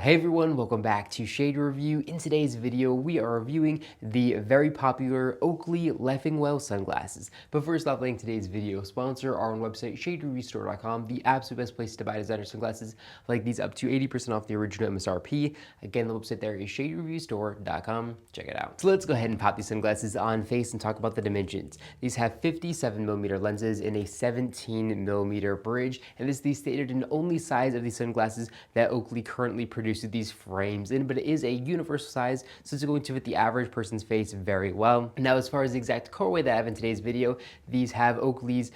Hey everyone, welcome back to Shade Review. In today's video, we are reviewing the very popular Oakley Leffingwell sunglasses. But first off, letting today's video sponsor our own website, shadereviewstore.com, the absolute best place to buy designer sunglasses like these up to 80% off the original MSRP. Again, the website there is shadereviewstore.com. Check it out. So let's go ahead and pop these sunglasses on face and talk about the dimensions. These have 57mm lenses in a 17mm bridge, and this is the standard and only size of these sunglasses that Oakley currently produces these frames in, but it is a universal size, so it's going to fit the average person's face very well. Now, as far as the exact colorway that I have in today's video, these have Oakley's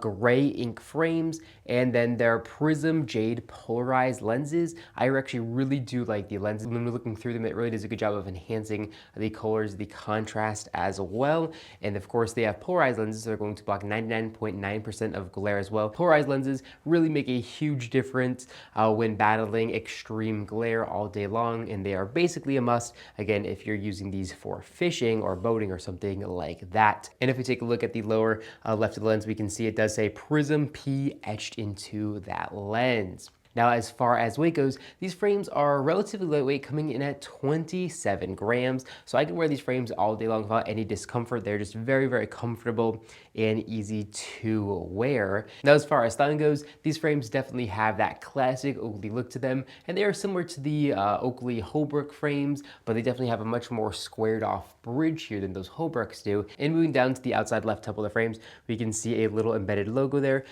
gray ink frames, and then their prism jade polarized lenses. I actually really do like the lenses. When we're looking through them, it really does a good job of enhancing the colors, the contrast as well. And of course, they have polarized lenses, so they're going to block 99.9% of glare as well. Polarized lenses really make a huge difference when battling extreme glare all day long, and they are basically a must, again, if you're using these for fishing or boating or something like that. And if we take a look at the lower left of the lens, we can see it does say Prism P etched into that lens. Now, as far as weight goes, these frames are relatively lightweight, coming in at 27 grams. So I can wear these frames all day long without any discomfort. They're just very, very comfortable and easy to wear. Now, as far as styling goes, these frames definitely have that classic Oakley look to them, and they are similar to the Oakley Holbrook frames, but they definitely have a much more squared off bridge here than those Holbrooks do. And moving down to the outside left temple of the frames, we can see a little embedded logo there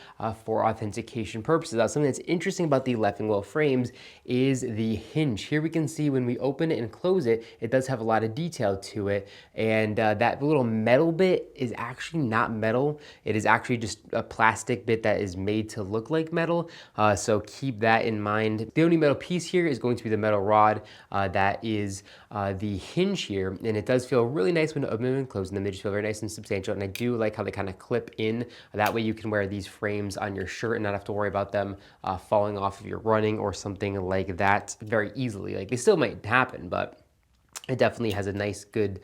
for authentication purposes. Now, something that's interesting about the Leffingwell frames is the hinge. Here we can see when we open it and close it, it does have a lot of detail to it, and that little metal bit is actually not metal. It is actually just a plastic bit that is made to look like metal, so keep that in mind. The only metal piece here is going to be the metal rod that is the hinge here, and it does feel really nice when opening and closing them. They just feel very nice and substantial, and I do like how they kind of clip in. That way you can wear these frames on your shirt and not have to worry about them falling off if you're running or something like that very easily. Like, they still might happen, but it definitely has a nice, good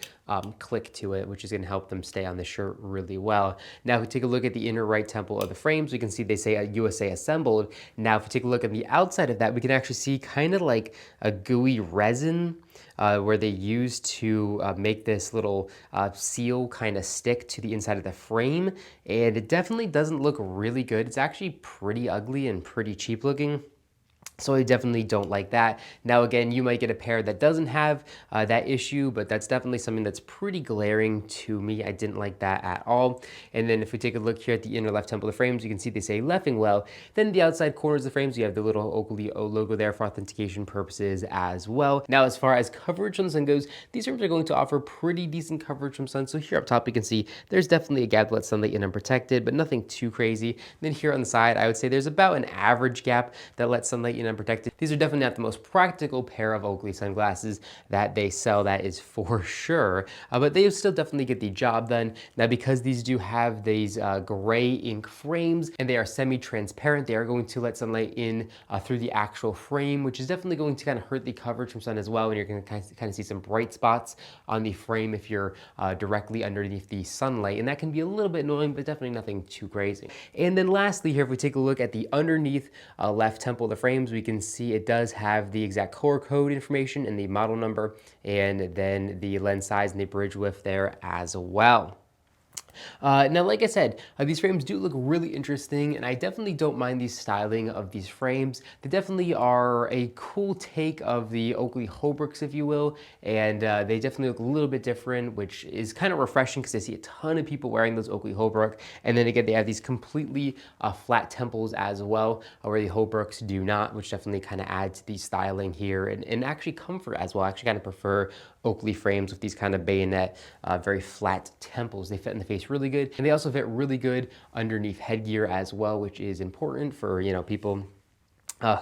click to it, which is going to help them stay on the shirt really well. Now, if we take a look at the inner right temple of the frames, we can see they say USA assembled. Now, if we take a look at the outside of that, we can actually see kind of like a gooey resin where they use to make this little seal kind of stick to the inside of the frame. And it definitely doesn't look really good. It's actually pretty ugly and pretty cheap looking. So I definitely don't like that. Now, again, you might get a pair that doesn't have that issue, but that's definitely something that's pretty glaring to me. I didn't like that at all. And then if we take a look here at the inner left temple of the frames, you can see they say Leffingwell. Then the outside corners of the frames, you have the little Oakley logo there for authentication purposes as well. Now, as far as coverage from the sun goes, these frames are going to offer pretty decent coverage from sun. So here up top, you can see there's definitely a gap to let sunlight in unprotected, but nothing too crazy. And then here on the side, I would say there's about an average gap that lets sunlight in unprotected. These are definitely not the most practical pair of Oakley sunglasses that they sell, that is for sure, but they still definitely get the job done. Now, because these do have these gray ink frames and they are semi-transparent, they are going to let sunlight in through the actual frame, which is definitely going to kind of hurt the coverage from sun as well, and you're going to kind of see some bright spots on the frame if you're directly underneath the sunlight, and that can be a little bit annoying, but definitely nothing too crazy. And then lastly here, if we take a look at the underneath left temple of the frames, we can see it does have the exact color code information and the model number, and then the lens size and the bridge width there as well. Now, like I said, these frames do look really interesting, and I definitely don't mind the styling of these frames. They definitely are a cool take of the Oakley Holbrooks, if you will, and they definitely look a little bit different, which is kind of refreshing because I see a ton of people wearing those Oakley Holbrook. And then again, they have these completely flat temples as well, where the Holbrooks do not, which definitely kind of adds to the styling here and actually comfort as well. I actually kind of prefer Oakley frames with these kind of bayonet, very flat temples. They fit in the face really good, and they also fit really good underneath headgear as well, which is important for, you know, people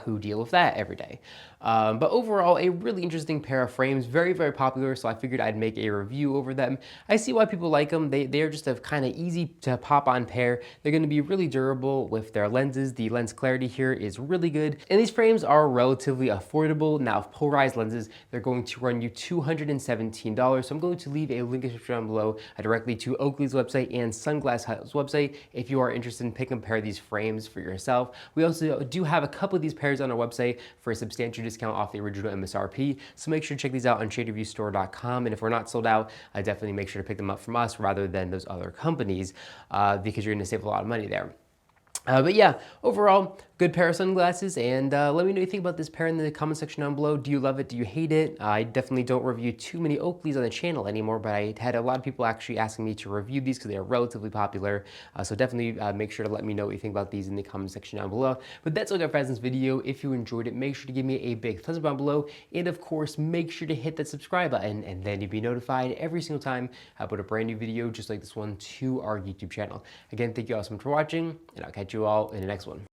who deal with that every day. But overall, a really interesting pair of frames, very, very popular, so I figured I'd make a review over them. I see why people like them. They're just a kind of easy to pop on pair. They're going to be really durable with their lenses. The lens clarity here is really good, and these frames are relatively affordable. Now, polarized lenses, they're going to run you $217, so I'm going to leave a link in the description down below directly to Oakley's website and Sunglass Hut's website if you are interested in pick and compare these frames for yourself. We also do have a couple of these these pairs on our website for a substantial discount off the original MSRP, so make sure to check these out on shadereviewstore.com. And if we're not sold out, definitely make sure to pick them up from us rather than those other companies, because you're going to save a lot of money there. But yeah, overall, good pair of sunglasses, and let me know what you think about this pair in the comment section down below. Do you love it? Do you hate it? I definitely don't review too many Oakleys on the channel anymore, but I had a lot of people actually asking me to review these because they are relatively popular. So definitely make sure to let me know what you think about these in the comment section down below. But that's all I got for this video. If you enjoyed it, make sure to give me a big thumbs up down below, and of course, make sure to hit that subscribe button, and then you'll be notified every single time I put a brand new video just like this one to our YouTube channel. Again, thank you all so much for watching, and I'll catch you all in the next one.